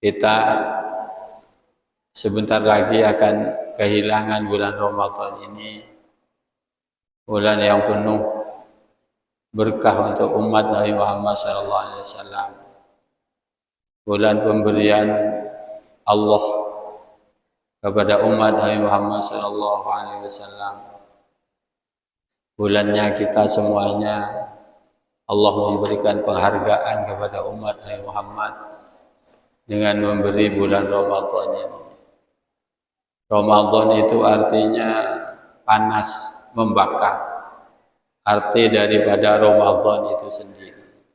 Kita sebentar lagi akan kehilangan bulan Ramadan ini, bulan yang penuh berkah untuk umat Nabi Muhammad SAW, bulan pemberian Allah kepada umat Nabi Muhammad SAW. Bulannya kita semuanya Allah memberikan penghargaan kepada umat Nabi Muhammad dengan memberi bulan Ramadan ini. Ramadan itu artinya panas, membakar. Arti daripada Ramadan itu sendiri.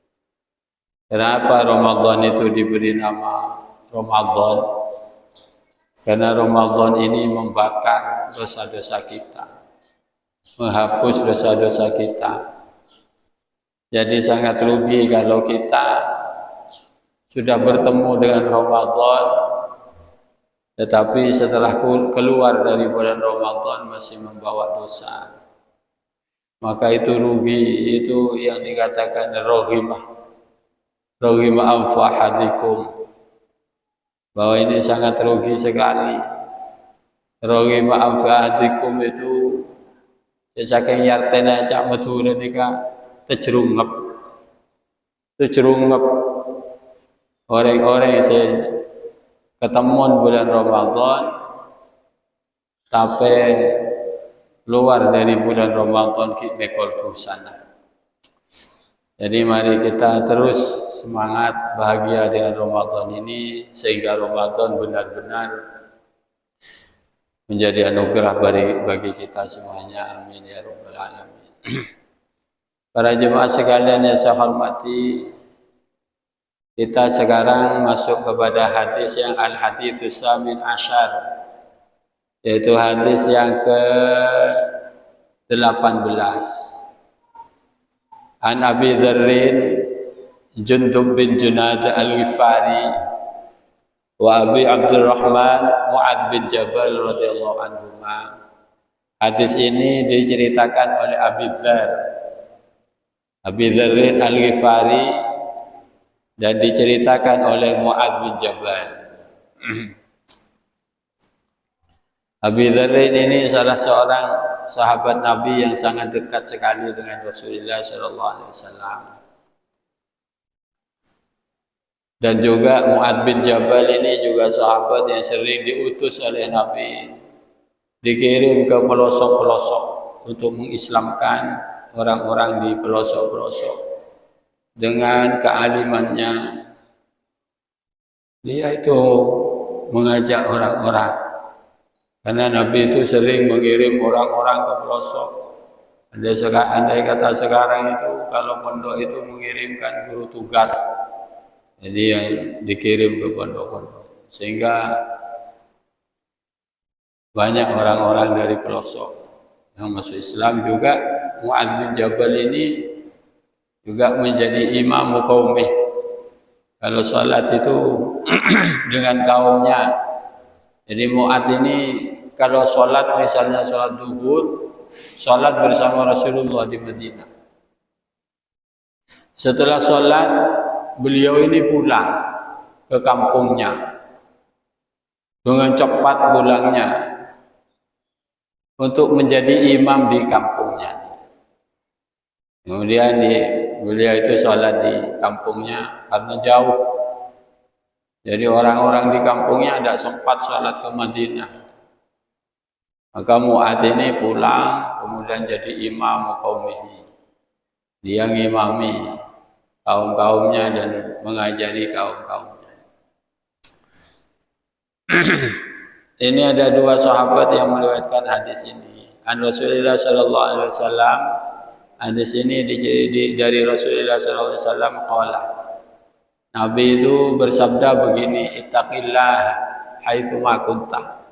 Kenapa Ramadan itu diberi nama Ramadan? Karena Ramadan ini membakar dosa-dosa kita, menghapus dosa-dosa kita. Jadi sangat rugi kalau kita sudah bertemu dengan Ramadan, tetapi setelah keluar dari bulan Ramadan masih membawa dosa. Maka itu rugi, itu yang dikatakan rohimah anfahadikum, bahwa ini sangat rugi sekali. Rohimah anfahadikum itu saking yartena cak madura nika terjerungap orang-orang yang ketemuan bulan Ramadan tapi luar dari bulan Ramadan kita mekol sana. Jadi mari kita terus semangat bahagia dengan Ramadan ini sehingga Ramadan benar-benar menjadi anugerah bagi kita semuanya. Amin ya rabbal alamin. Para jemaah sekalian yang saya hormati, kita sekarang masuk kepada hadis yang al-haditsus samin asyar, yaitu hadis yang ke-18. An Abi Dzarrin Jundub bin Junadah al-Ghifari wa Abi Abdurrahman Mu'adz bin Jabal radhiyallahu anhuma. Hadis ini diceritakan oleh Abi Dzarrin al-Ghifari dan diceritakan oleh Mu'adz bin Jabal. Abi Dzarrin ini salah seorang sahabat Nabi yang sangat dekat sekali dengan Rasulullah SAW. Dan juga Mu'adz bin Jabal ini juga sahabat yang sering diutus oleh Nabi, dikirim ke pelosok-pelosok untuk mengislamkan orang-orang di pelosok-pelosok. Dengan kealimannya, dia itu mengajak orang-orang. Karena Nabi itu sering mengirim orang-orang ke pelosok. Andai kata sekarang itu kalau pondok itu mengirimkan guru tugas, jadi yang dikirim ke pondok-pondok, sehingga banyak orang-orang dari pelosok yang masuk Islam. Juga Mu'adz bin Jabal ini juga menjadi imam qaumih. Kalau sholat itu dengan kaumnya. Jadi Mu'adz ini kalau sholat, misalnya sholat zuhur, sholat bersama Rasulullah di Madinah. Setelah sholat, beliau ini pulang ke kampungnya. Dengan cepat pulangnya untuk menjadi imam di kampungnya. Kemudian beliau itu sholat di kampungnya karena jauh. Jadi orang-orang di kampungnya tidak sempat sholat ke Madinah. Maka Mu'adz ini pulang, kemudian jadi imam qaumihi. Dia ngimami kaum-kaumnya dan mengajari kaum-kaumnya. Ini ada dua sahabat yang meriwayatkan hadis ini. An Rasulullah sallallahu alaihi wasallam. Hadis ini dari Rasulullah sallallahu alaihi wasallam qala. Nabi itu bersabda begini, ittaqillah haitsu ma kunta.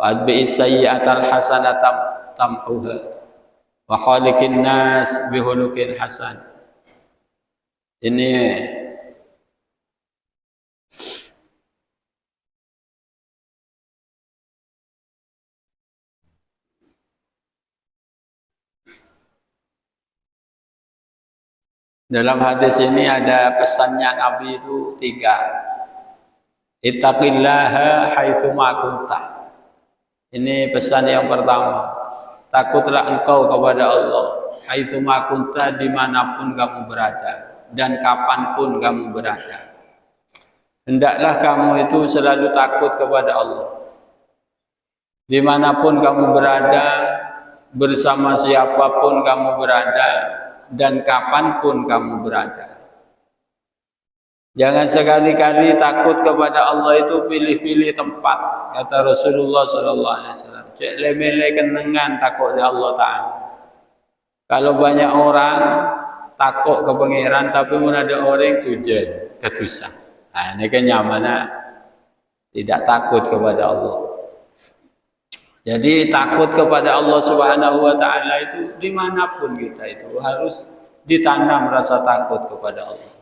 Atbi'is sayyi'atal hasanata tamhuha wa khaliqin nas bihulukin hasan. Ini dalam hadis ini ada pesannya Nabi itu 3. Ittaqillaha haitsu ma kunta. Ini pesan yang pertama. Takutlah engkau kepada Allah haitsu ma kunta, dimanapun kamu berada dan kapanpun kamu berada. Hendaklah kamu itu selalu takut kepada Allah. Dimanapun kamu berada, bersama siapapun kamu berada, dan kapanpun kamu berada. Jangan sekali-kali takut kepada Allah itu pilih-pilih tempat. Kata Rasulullah SAW, cek lemele kenengan takut di Allah Ta'ala. Kalau banyak orang takut ke pangeran, tapi pun ada orang tujuan ketusan. Nah, ini kan nyamannya tidak takut kepada Allah. Jadi takut kepada Allah Subhanahu wa Ta'ala itu dimanapun kita itu harus ditanam rasa takut kepada Allah.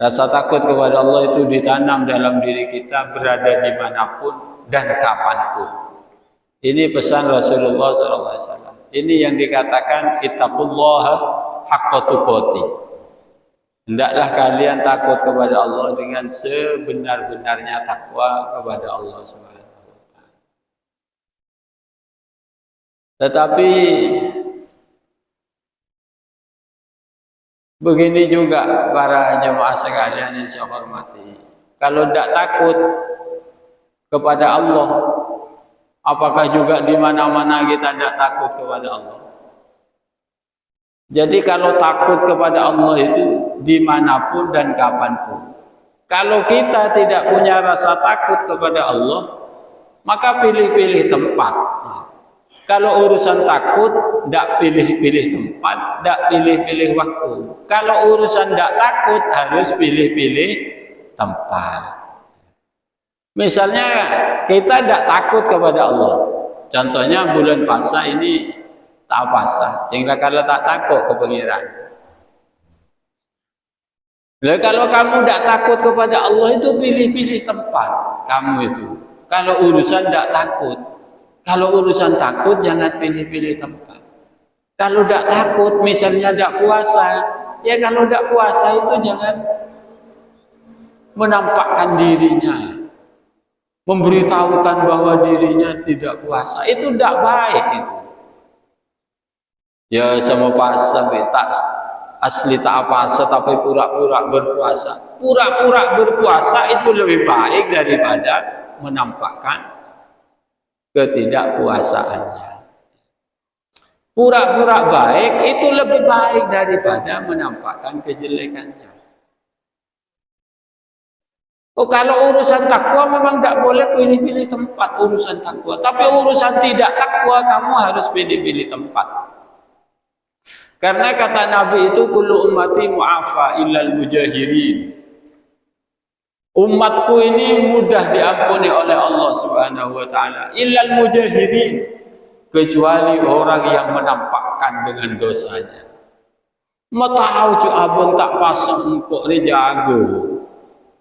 Rasa takut kepada Allah itu ditanam dalam diri kita berada dimanapun dan kapanpun. Ini pesan Rasulullah SAW. Ini yang dikatakan ittaqullaha haqqa tuqatih. Hendaklah kalian takut kepada Allah dengan sebenar-benarnya takwa kepada Allah Subhanahu wa Ta'ala. Tetapi begini juga para jemaah sekalian yang saya hormati. Kalau tidak takut kepada Allah, apakah juga di mana-mana kita tidak takut kepada Allah? Jadi kalau takut kepada Allah itu dimanapun dan kapanpun. Kalau kita tidak punya rasa takut kepada Allah, maka pilih-pilih tempat. Kalau urusan takut, tidak pilih-pilih tempat, tidak pilih-pilih waktu. Kalau urusan tidak takut, harus pilih-pilih tempat. Misalnya kita tidak takut kepada Allah. Contohnya bulan puasa ini tak puasa, sehingga kalau tak takut ke pangeran. Lalu kalau kamu tidak takut kepada Allah itu pilih-pilih tempat kamu itu. Kalau urusan tidak takut. Kalau urusan takut jangan pilih-pilih tempat. Kalau tidak takut misalnya tidak puasa, ya kalau tidak puasa itu jangan menampakkan dirinya, memberitahukan bahwa dirinya tidak puasa. Itu tidak baik itu. Ya sama puasa tak asli tak puasa tapi pura-pura berpuasa. Pura-pura berpuasa itu lebih baik daripada menampakkan ketidakpuasaannya. Pura-pura baik itu lebih baik daripada menampakkan kejelekannya. Oh, kalau urusan takwa memang tidak boleh pilih-pilih tempat urusan takwa. Tapi urusan tidak takwa kamu harus pilih-pilih tempat. Karena kata Nabi itu kullu ummati mu'afa illal mujahirin. Umatku ini mudah diampuni oleh Allah Subhanahu wa Ta'ala illal mujahirin, kecuali orang yang menampakkan dengan dosanya. Mau tahu cu abang tak pasang engkau ni jago,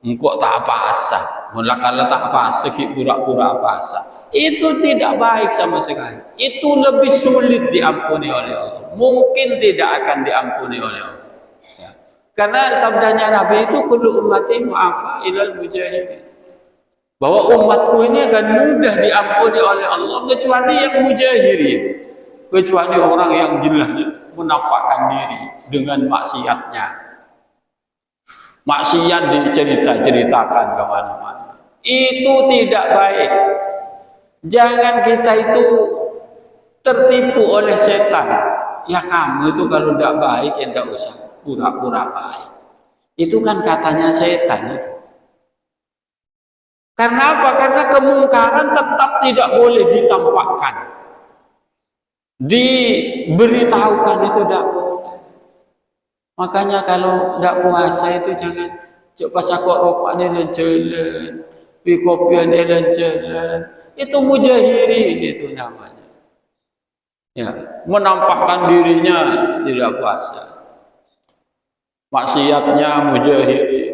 engkau tak pasang, mula kalau tak pasang ki pura-pura pasang. Itu tidak baik sama sekali. Itu lebih sulit diampuni oleh Allah. Mungkin tidak akan diampuni oleh Allah. Karena sabdanya Nabi itu kullu ummati mu'afa ilal mujahidin, bahwa umatku ini akan mudah diampuni oleh Allah kecuali yang mujahirin, kecuali orang yang jelas menampakkan diri dengan maksiatnya. Maksiat dicerita-ceritakan kemana-mana. Itu tidak baik. Jangan kita itu tertipu oleh setan. Ya kamu itu kalau tidak baik ya tidak usah pura-pura baik. Itu kan katanya setan itu. Karena apa? Karena kemungkaran tetap tidak boleh ditampakkan. Diberitahukan itu tidak boleh. Makanya kalau tidak puasa itu jangan coba sakok rokok ini jalan, pi kopi ini jalan. Itu mujahirin itu namanya. Ya, menampakkan dirinya tidak puasa. Maksiatnya mujahidi.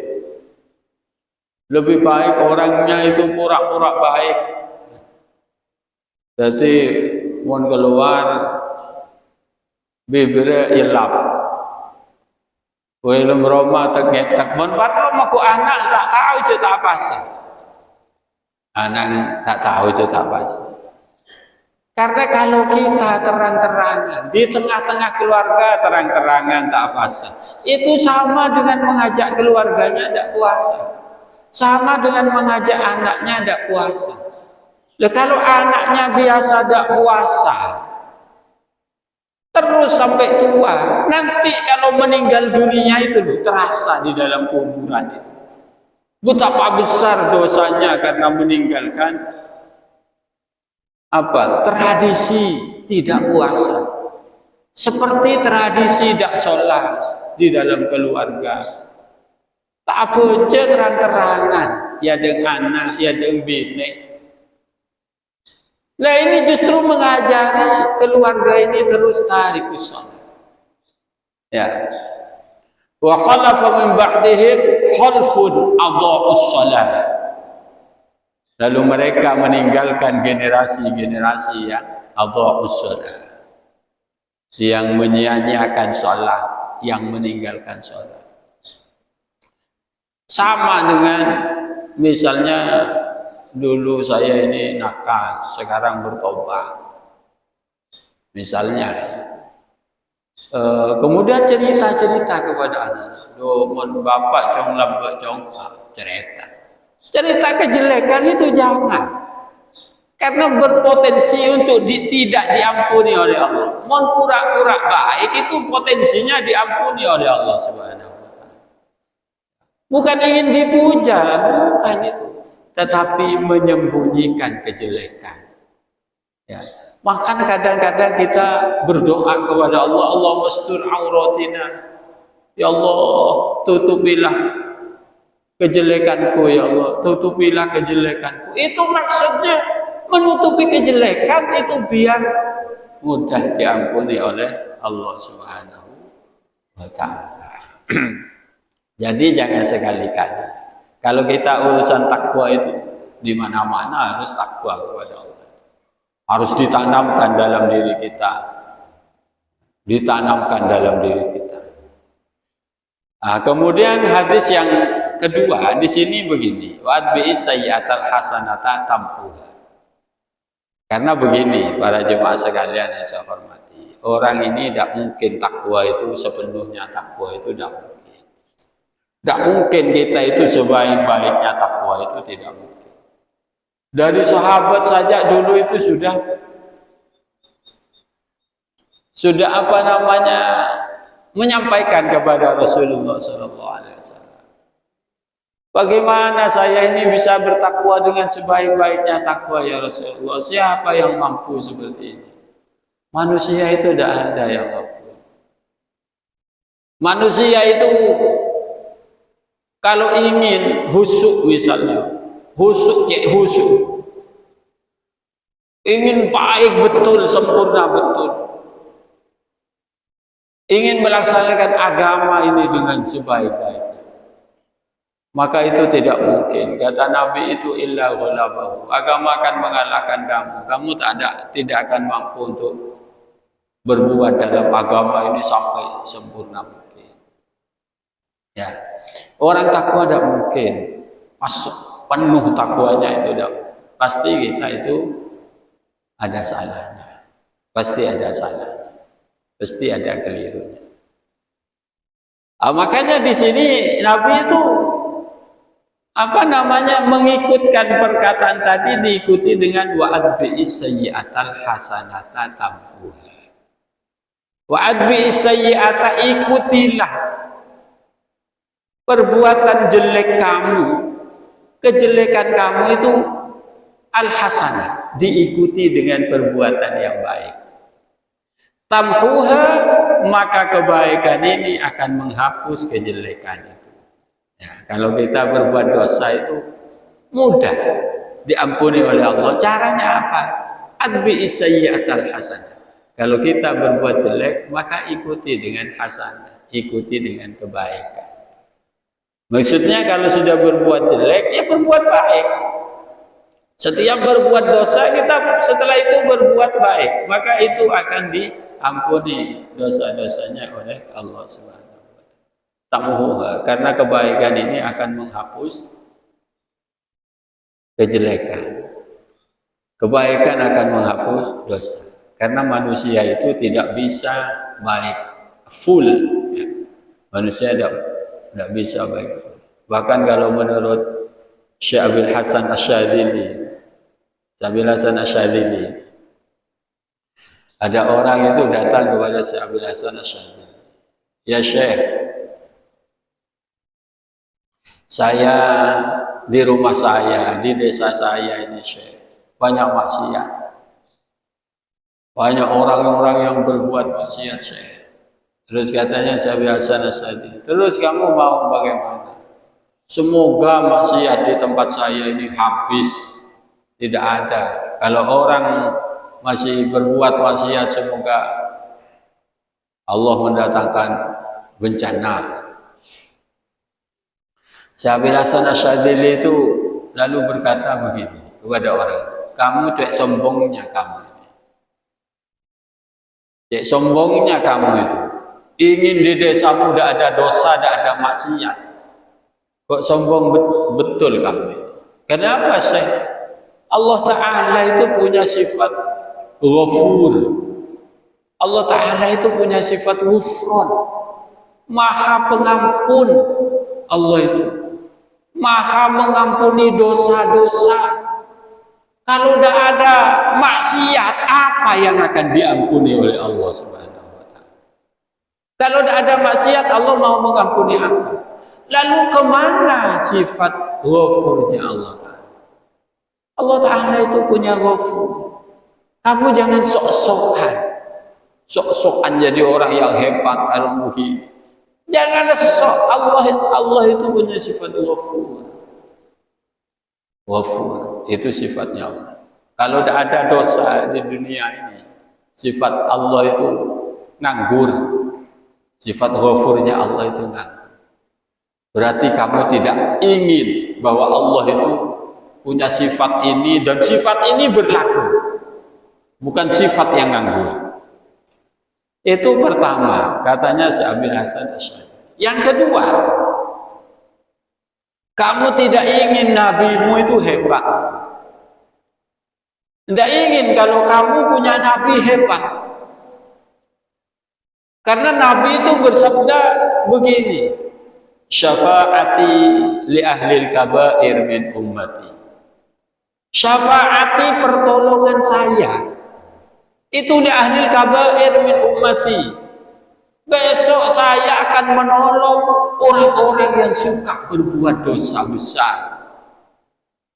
Lebih baik orangnya itu pura-pura baik. Jadi mau keluar bibirnya ilap. Welum Roma tergetak mon patlo maku anak tak tahu cerita apa sih. Anak tak tahu cerita apa sih. Karena kalau kita terang-terangan di tengah-tengah keluarga terang-terangan tak puasa, itu sama dengan mengajak keluarganya tidak puasa, sama dengan mengajak anaknya tidak puasa. Nah, kalau anaknya biasa tidak puasa terus sampai tua, nanti kalau meninggal dunia itu terasa di dalam kuburan itu. Betapa besar dosanya karena meninggalkan tradisi tidak puasa, seperti tradisi tidak sholat di dalam keluarga. Tak apa terang-terangan ya dengan anak ya dengan bini. Nah ini justru mengajari keluarga ini terus tarik ke sholat. Ya. Wa khalafa min ba'dihim khalfun adha'us shalah. Lalu mereka meninggalkan generasi-generasi yang adha'us shalah, yang menyia-nyiakan sholat, yang meninggalkan sholat. Sama dengan misalnya dulu saya ini nakal, sekarang bertobat. Misalnya, kemudian cerita-cerita kepada anak, mon bapak cong lambak cong cerita. Cerita kejelekan itu jangan, karena berpotensi untuk tidak diampuni oleh Allah. Mon pura-pura baik itu potensinya diampuni oleh Allah Subhanahu wa taala. Bukan ingin dipuja, bukan itu, tetapi menyembunyikan kejelekan. Ya. Maka kadang-kadang kita berdoa kepada Allah, Allah mastur auratina. Ya Allah, tutupilah kejelekanku ya Allah, tutupilah kejelekanku. Itu maksudnya menutupi kejelekan itu biar mudah diampuni oleh Allah Subhanahu wa taala. Jadi jangan sekali-kali. Kalau kita urusan takwa itu di mana-mana harus takwa kepada Allah. Harus ditanamkan dalam diri kita. Ditanamkan dalam diri kita. Nah, kemudian hadis yang kedua di sini begini, wa'adbi'is sayyi'atal hasanata tamhuha. Karena begini para jemaah sekalian yang saya hormati, orang ini tidak mungkin takwa itu sepenuhnya, takwa itu tidak mungkin. Tidak mungkin kita itu sebaik-baiknya takwa itu tidak mungkin. Dari sahabat saja dulu itu sudah menyampaikan kepada Rasulullah SAW. Bagaimana saya ini bisa bertakwa dengan sebaik-baiknya takwa ya Rasulullah? Siapa yang mampu seperti ini? Manusia itu tidak ada yang mampu. Manusia itu kalau ingin husuk misalnya, husuk, ingin baik betul, sempurna betul, ingin melaksanakan agama ini dengan sebaik-baiknya, maka itu tidak mungkin. Kata Nabi itu illa ghalabahu. Agama akan mengalahkan kamu. Kamu tidak akan mampu untuk berbuat dalam agama ini sampai sempurna mungkin. Ya. Orang takwa tidak mungkin penuh takwanya itu tidak. Pasti kita itu ada salahnya. Pasti ada salahnya. Pasti ada kelirunya. Makanya di sini Nabi itu mengikutkan perkataan tadi diikuti dengan wa'adbi'is sayyi'atal hasanata tamhuha. Wa'adbi'is sayyi'ata, ikutilah perbuatan jelek kamu, kejelekan kamu itu al-hasanah, diikuti dengan perbuatan yang baik. Tamhuha, maka kebaikan ini akan menghapus kejelekan itu. Ya, kalau kita berbuat dosa itu mudah diampuni oleh Allah. Caranya apa? Adbi'is sayyi'atal hasanah. Kalau kita berbuat jelek, maka ikuti dengan hasanah, ikuti dengan kebaikan. Maksudnya kalau sudah berbuat jelek, ya berbuat baik. Setiap berbuat dosa, kita setelah itu berbuat baik, maka itu akan diampuni dosa-dosanya oleh Allah Subhanahu wa taala. tamuha, karena kebaikan ini akan menghapus kejelekan. Kebaikan akan menghapus dosa. Karena manusia itu tidak bisa baik full. Ya. Manusia tidak bisa baik full. Bahkan kalau menurut Syekh Abil Hasan Asyadzili, ada orang itu datang kepada Syekh Abil Hasan Asyadzili. Ya Syekh, saya di rumah saya, di desa saya ini Syekh, banyak maksiat. Banyak orang-orang yang berbuat maksiat Syekh. Terus katanya Syekh Abil Hasan Asyadzili, terus kamu mau bagaimana? Semoga maksiat di tempat saya ini habis. Tidak ada. Kalau orang masih berbuat maksiat, semoga Allah mendatangkan bencana. Syekh Abil Hasan Asyadzili itu lalu berkata begini kepada orang, kamu cek sombongnya kamu. Cek sombongnya kamu itu. Ingin di desamu tidak ada dosa, tidak ada maksiat. Kok sombong betul kamu? Kenapa Syekh? Allah Ta'ala itu punya sifat Ghafur. Allah Ta'ala itu punya sifat Ghufran. Maha pengampun. Allah itu Maha mengampuni dosa-dosa. Kalau tidak ada maksiat, apa yang akan diampuni oleh Allah Subhanahu wa Ta'ala? Kalau tidak ada maksiat, Allah mau mengampuni apa? Lalu kemana sifat Ghafurnya Allah Ta'ala? Allah Ta'ala itu punya Ghafur. Kamu jangan sok-sokan. Sok-sokan jadi orang yang hebat, orang muhim. Jangan sok. Allah itu punya sifat Ghafur. Ghafur itu sifatnya Allah. Kalau tidak ada dosa di dunia ini, sifat Allah itu nganggur. Sifat Ghafurnya Allah itu nganggur. Berarti kamu tidak ingin bahwa Allah itu punya sifat ini dan sifat ini berlaku. Bukan sifat yang nganggur. Itu pertama, katanya Syekh Abil Hasan Asyadzili. Yang kedua, kamu tidak ingin nabimu itu hebat. Tidak ingin kalau kamu punya nabi hebat. Karena nabi itu bersabda begini, syafaati li ahlil kabair min ummati. Syafaati pertolongan saya itu li ahlil kabair min ummati. Besok saya akan menolong orang-orang yang suka berbuat dosa besar.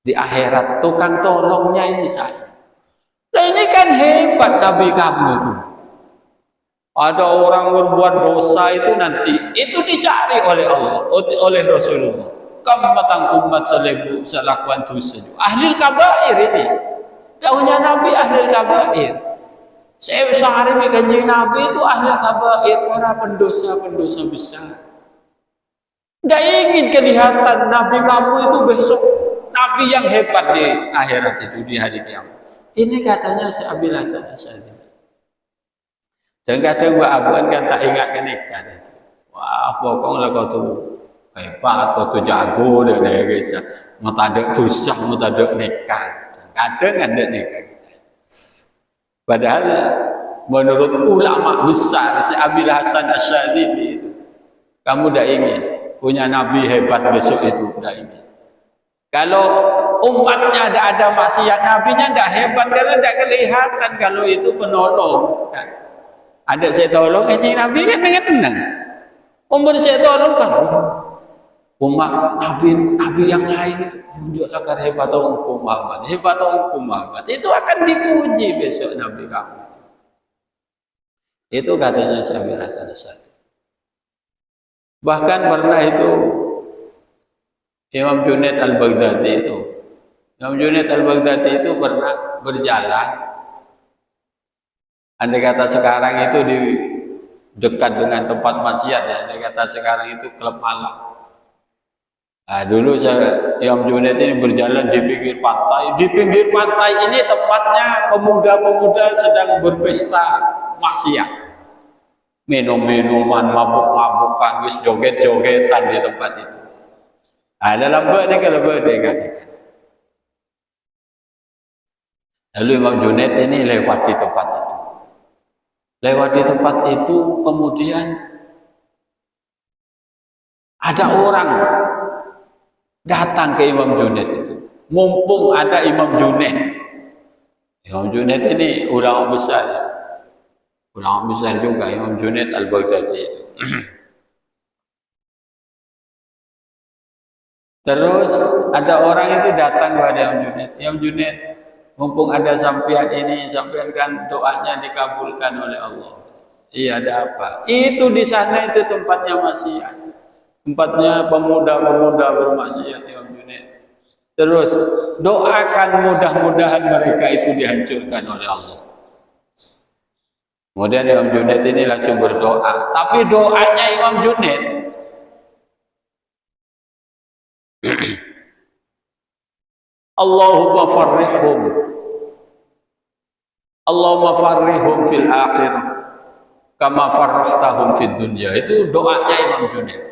Di akhirat tukang tolongnya ini saya. Nah ini kan hebat Nabi kamu itu. Ada orang berbuat dosa itu nanti itu dicari oleh Allah, oleh Rasulullah. Kamu matang umat selakuan dosa. Ahlil kabair ini. Daunnya Nabi ahlil kabair. Saya sehari kanjeng Nabi itu ahli kabair, para pendosa-pendosa besar. Tidak ingin kelihatan Nabi kamu itu besok Nabi yang hebat di akhirat itu di hari kiamat. Ini katanya Syekh Abil Hasan Asyadzili. Dan kadang Mbak Abuan kan tak ingat kenaikan. Wah, pokoknya kau tu hebat, kau tu jago deh guys. Mau tak dosa, mau tak nekat. Kadang ada nekat. Padahal menurut ulama besar Syekh Abil Hasan Asyadzili itu, kamu tidak ingin punya nabi hebat besok itu, tidak ingin. Kalau umatnya tidak ada maksiat, nabinya tidak hebat karena tidak kelihatan kalau itu penolong. Kan? Ada saya tolong, ini nabi kan dengan tenang. Umur saya tolong kan, umat nabi yang lain itu tunjuklah karena hebat engkau Muhammad, hebat engkau Muhammad. Itu akan dipuji besok nabi kamu. Itu katanya Syekh Abil Hasan Asyadzili. Bahkan pernah itu Imam Junaid Al-Baghdadi itu pernah berjalan. Andai kata sekarang itu di dekat dengan tempat maksiat ya, andai kata sekarang itu klub malam. Nah, dulu Imam Junaid ini berjalan di pinggir pantai. Di pinggir pantai ini tempatnya pemuda-pemuda sedang berpesta maksiat. minum-minuman, mabuk-mabukan, wis joget-jogetan di tempat itu. Dalam berarti kalau berdekat. Lalu Imam Junaid ini lewat di tempat itu. Lewat di tempat itu kemudian ada orang datang ke Imam Junaid itu. Mumpung ada Imam Junaid. Imam Junaid ini ulama besar. Ulama besar juga Imam Junaid Al-Baghdadi itu. Terus ada orang itu datang kepada Imam Junaid. Imam Junaid, mumpung ada sampean ini, sampean kan doanya dikabulkan oleh Allah. Iya, ada apa? Itu di sana itu tempatnya maksiat. Tempatnya pemuda-pemuda bermaksiat Imam Junaid. Terus doakan mudah-mudahan mereka itu dihancurkan oleh Allah. Kemudian Imam Junaid ini langsung berdoa. Tapi doanya Imam Junaid Allahumma farrihum. Allahumma farrihum fil akhirah kama farrahtahum fid dunya. Itu doanya Imam Junaid.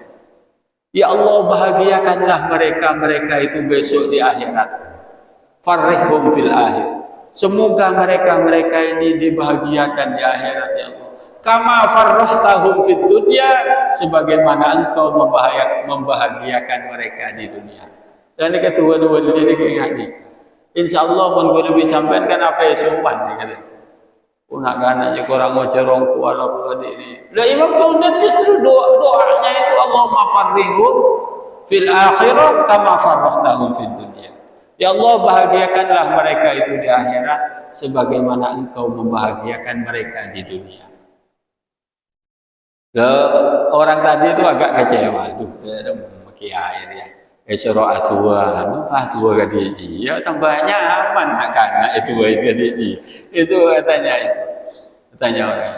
Ya Allah, bahagiakanlah mereka itu besok di akhirat. Farrihum fil akhir. Semoga mereka ini dibahagiakan di akhirat ya Allah. Kama farrahtahum fid dunya, sebagaimana Engkau membahagiakan mereka di dunia. Dan kedua-dua ini keingat. Insyaallah mun lebih sampean kan apa ya sopan nih kata. Punak kana aja kurang ngocerong kuat apa ini. Lah Imam Junaid justru doanya itu Allahumma farrihum fil akhirah kama farrahtahum fid dunya. Ya Allah, bahagiakanlah mereka itu di akhirat sebagaimana Engkau membahagiakan mereka di dunia. Orang tadi itu agak kecewa. Aduh, dia memakai air ya. Esoro atua, atua kadiji. Ya tambahnya aman karena itu kadiji. Itu katanya itu. Katanya orang.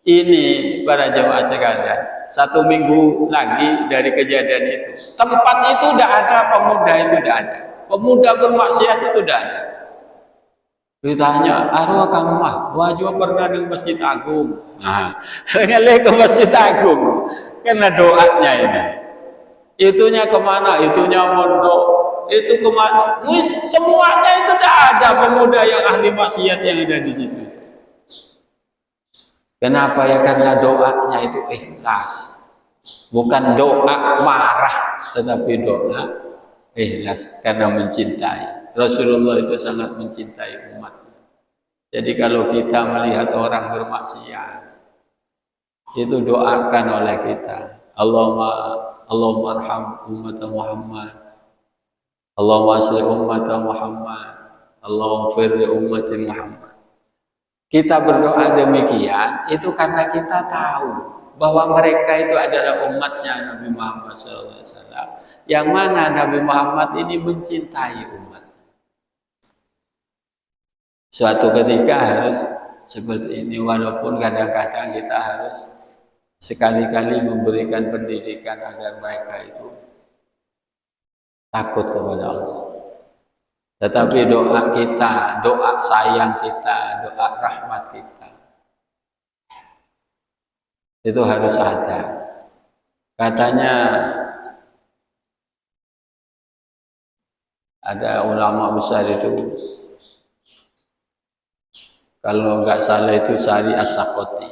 Ini para jemaah sekalian. 1 minggu lagi dari kejadian itu. Tempat itu tidak ada, pemuda itu tidak ada. Pemuda bermaksiat itu tidak ada. Ditanya, arwah kamu mah, wajib pernah di Masjid Agung. Nah, ngelih ke Masjid Agung. Karena doanya ini. Itunya kemana? Itunya mondok. Itu kemana? Semuanya itu tidak ada pemuda yang ahli maksiat yang ada di situ. Kenapa ya? Karena doanya itu ikhlas. Bukan doa marah, tetapi doa ikhlas karena mencintai. Rasulullah itu sangat mencintai umat. Jadi kalau kita melihat orang bermaksiat, itu doakan oleh kita. Allahumma arham umat Muhammad. Allahumma asli umat Muhammad. Allahumma firli umat Muhammad. Kita berdoa demikian itu karena kita tahu bahwa mereka itu adalah umatnya Nabi Muhammad SAW. Yang mana Nabi Muhammad ini mencintai umat. Suatu ketika harus seperti ini, walaupun kadang-kadang kita harus sekali-kali memberikan pendidikan agar mereka itu takut kepada Allah. Tetapi doa kita, doa sayang kita, doa rahmat kita, itu harus ada. Katanya ada ulama besar itu, kalau nggak salah itu Sari As-Sakoti,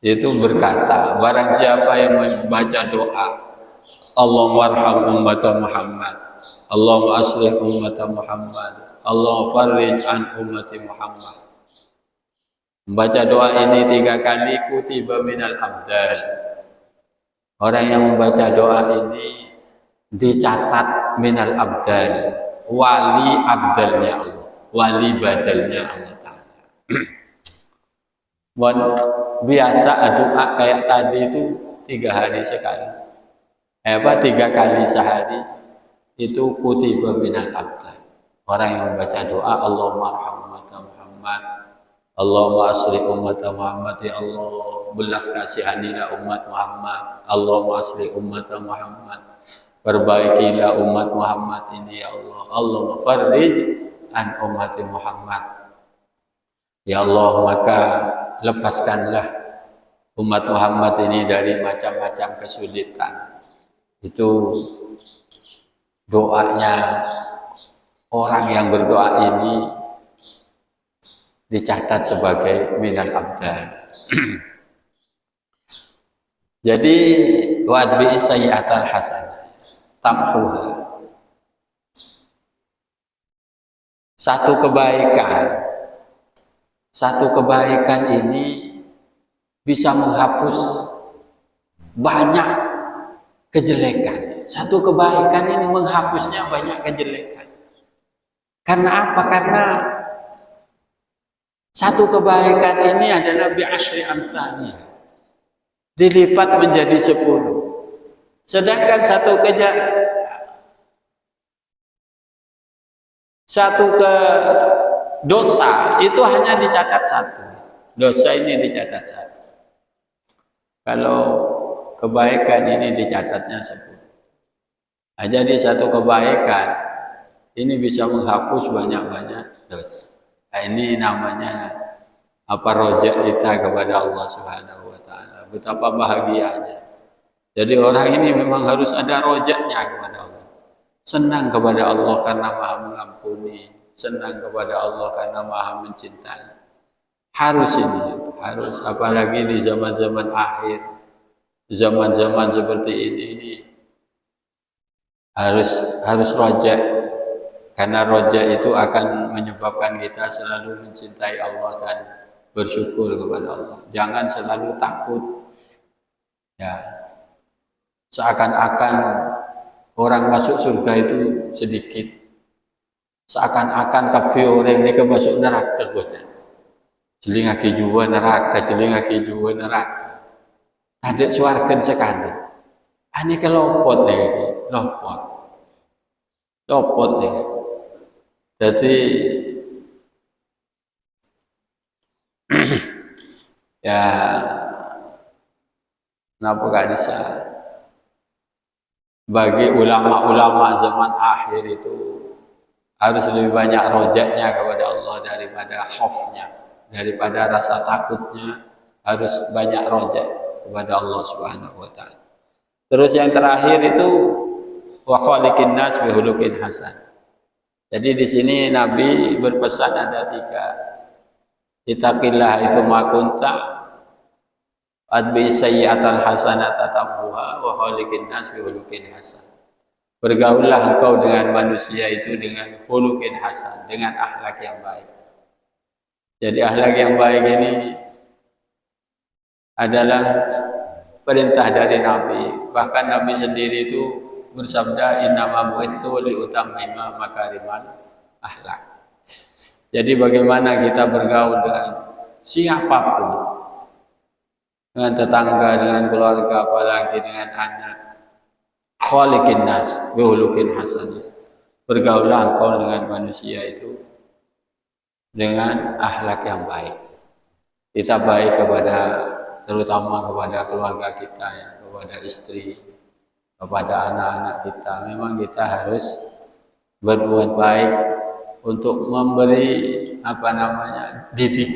itu berkata, barang siapa yang membaca doa Allahumma arham umat Muhammad, Allahumma aslih umat Muhammad, Allahumma farrij an umat Muhammad, membaca doa ini 3 kali, kutiba minal abdal. Orang yang membaca doa ini dicatat minal abdal, wali abdalnya Allah, wali badalnya Allah Ta'ala. Biasa doa kayak tadi itu 3 hari sekali. 3 kali sehari itu kutiba minal abdal. Orang yang membaca doa Allahumma arham umat Muhammad, Allahumma asli umat Muhammad, ya Allah belas kasihanilah umat Muhammad, Allahumma asli umat Muhammad, perbaikilah umat Muhammad ini ya Allah, Allahumma farrij an umat Muhammad, ya Allah maka lepaskanlah umat Muhammad ini dari macam-macam kesulitan. Itu doanya orang yang berdoa ini dicatat sebagai minal abdan. Jadi wadbi sayyi'atal hasanah tamhuha. Satu kebaikan ini bisa menghapus banyak kejelekan. Satu kebaikan ini menghapusnya banyak kejelekan. Karena apa? Karena satu kebaikan ini adalah bi'asyri amsalnya, dilipat menjadi 10. Sedangkan dosa itu hanya dicatat 1. Dosa ini dicatat 1. Kalau kebaikan ini dicatatnya 10. Nah, jadi satu kebaikan ini bisa menghapus banyak-banyak dosa. Nah, ini namanya rojak kita kepada Allah Subhanahu wa taala. Betapa bahagianya. Jadi orang ini memang harus ada rojaknya kepada Allah. Senang kepada Allah karena Maha mengampuni, senang kepada Allah karena Maha mencintai. Harus apalagi di zaman-zaman akhir, zaman-zaman seperti ini harus rojak, karena rojak itu akan menyebabkan kita selalu mencintai Allah dan bersyukur kepada Allah. Jangan selalu takut, ya, seakan-akan orang masuk surga itu sedikit, seakan-akan kabeh orang ini masuk neraka saja. Jelingake juwa neraka. Ada swarga sekali. Ane kelopot nih, lopot nih. Jadi ya kenapa gak bisa? Bagi ulama-ulama zaman akhir itu harus lebih banyak rojaknya kepada Allah daripada khaufnya, daripada rasa takutnya. Harus banyak rojak kepada Allah Subhanahu wa taala. Terus yang terakhir itu wa khaliqin nas bi khuluqin hasan. Jadi di sini Nabi berpesan ada 3. Ittaqillah haitsu ma kunta, adbi sayyi'atal hasanata tamhuha, wa khaliqin nas bi khuluqin hasan. Bergaullah engkau dengan manusia itu dengan khuluqin hasan, dengan akhlak yang baik. Jadi akhlak yang baik ini adalah perintah dari Nabi. Bahkan Nabi sendiri itu bersabda, innama bu'itsu li utammima makarimal akhlak. Jadi bagaimana kita bergaul dengan siapapun, dengan tetangga, dengan keluarga, apalagi dengan anak. Khaliqin nas bi khuluqin hasan. Bergaullah engkau dengan manusia itu dengan akhlak yang baik. Kita baik terutama kepada keluarga kita, ya, kepada istri, kepada anak-anak kita. Memang kita harus berbuat baik untuk memberi didikan